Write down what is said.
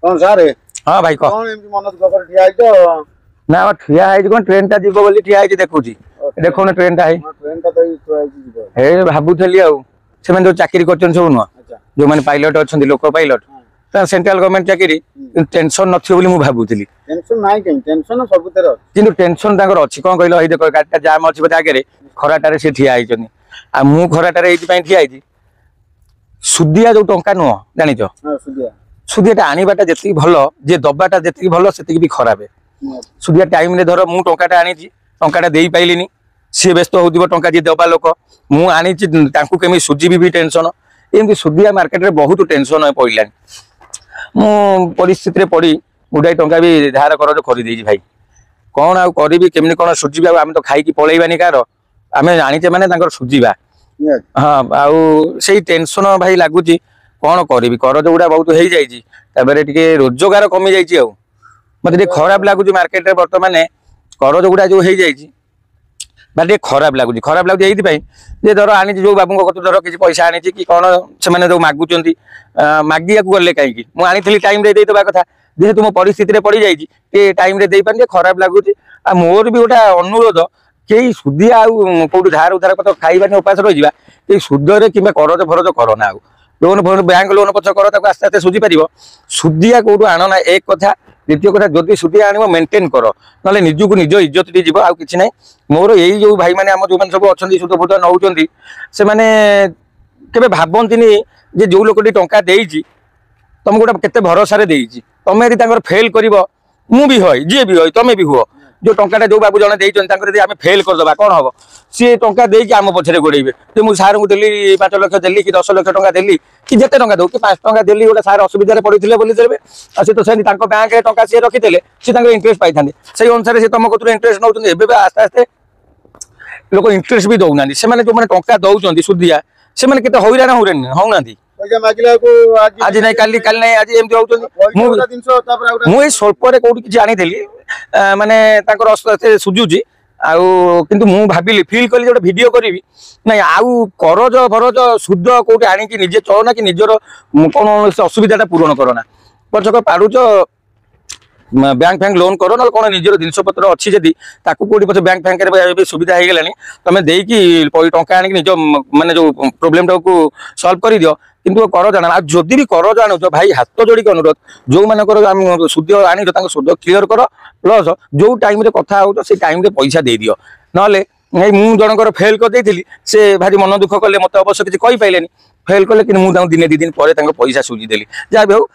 कौन सारे हाँ भाई कह कौन एमती मन दुख कर ठिया है तो ना ठिया है कौन ट्रेन टा जीव बोली ठिया है देखुची देखो ट्रेन टा है ट्रेन का तो ई तो आई जीव हे भाबुथली आउ से जो चाकरी करछन सब नुआ अच्छा जो माने पायलट अच्छा लोको पायलट सेंट्रल गवर्नमेंट चाकरी टेंशन नथि बोली मु भाबुथली टेंशन नाही के टेंशन सब तेरे किंतु टेंशन ताकर अछि कोन कहलो हे देखो गाडीटा जाम अछि बता आगे खराटारे से ठिया आइछनी आ मु खराटारे एति पई ठिया आइछि सुदिया जो टंका नुह जानि छ हां सुदिया सुदियाटा आनिबाटा जेति भलो जे दबाटा जेति भलो सेति भी खराब सुदिया टाइम रे धर मु टंकाटा आनिछि टंकाटा देई पाइलिनी सी व्यस्त होतिबो टंका जे दबा लोक मु आनिछि तांकू केमी सुजी भी टेंशन एमती सुदिया मार्केट रे बहुत टेंशन पइलानी मु परिस्थिति रे पड़ी गुडाई टंका भी धार करज करि देछि भाई कौन आ करी केमनी कौन सुझीबा आम तो खाई पलैबानी कार आम जाचे माने सुझीबा हाँ आउ से टेंशन भाई लगुच कौन करी करज गुड़ा बहुत हो जाए रोजगार कमी जाइए मत खराब लगुच मार्केट बर्तमान करज गुड़ा जो हो जाए खराब लगुच ये धर आनी जो बाबू कत धर किसी पैसा आनी कि कौन से जो मागुंट मागिया गले कहीं मुझे टाइम रे देवा कथा जेहेतु मो परिस्थिति पड़ जाइए टाइम रे दे पारे खराब लगुच आ मोर भी गोटे अनुरोध कई सुदिया आउट धार उधार कत खाइबानी उपास रही सुदरे कि करज फरज करना आउ लोन फोन बैंक लोन पच कर आस्ते आस्ते सुझी पार सुदिया कौटू आणना एक कथा द्वितीय कथा जदि सुदिया आण मेन्टेन कर ना निजक निज इज्जत टी जीव आउ कि ना मोर यही जो भाई मैंने जो सब अच्छा सुद फुद नौ से केवे भावती जे जो लोक टंका देती तुम गोटे केते भरोसा तुम यदि फेल कर मु भी हई जी भी हई तुम भी हुआ जो टंका जो बाबू जन देते आम फेल करदे कौन हम सी टंका देकी आम पछरे गोड़े तो मुझे सार को देली 5 लाख देली कि 10 लाख टंका देली कि जिते टंका दो कि 5 टंका देली गोटे सार असुविधा पड़ते बोली देवे सी तो बैंक टंका सी रखीदे सी इंटरेस्ट पाई से अनुसार से तुम कतु इंटरेस्ट नौ आस्ते आस्ते लोक इंटरेस्ट भी दौना से जो मैंने टंका दौरान सुदिया से हैरान होना आज नहीं काली काली नहीं आज एमती होती मुझे स्वल्प कौटी किसी आनी माने सुझुची आउ किंतु मु भाविली फील कली गोटे वीडियो करी ना आउ करज फरज सुद कौटी आनिकी निजे चलना कि निजर कौन असुविधा पूरण करना पचक पारुच बैंक फैंक लोन करो ना कौन निजर जिनस पत्र अच्छी जदि कौटी पचे बैंक फैंक सुविधा हो गलानी तुम देकी टंका आनिक निज माने जो प्रोब्लेम टाक सल्व कर दियो किंतु करज आना जदि भी करज आणुच भाई हाथ जोड़िक अनुरोध जो मान सुद आनी सुद क्लीयर कर प्लस जो टाइम रे कथा हो से टाइम रे पैसा दे दियो नले मु जनकर फेल कर देथिली से भारी मन दुख कले मत अवश्य किसी कहि पाइलेनी फेल कले कि दिने 2 दिन पर पैसा सुझी देली जहाँ भी हो।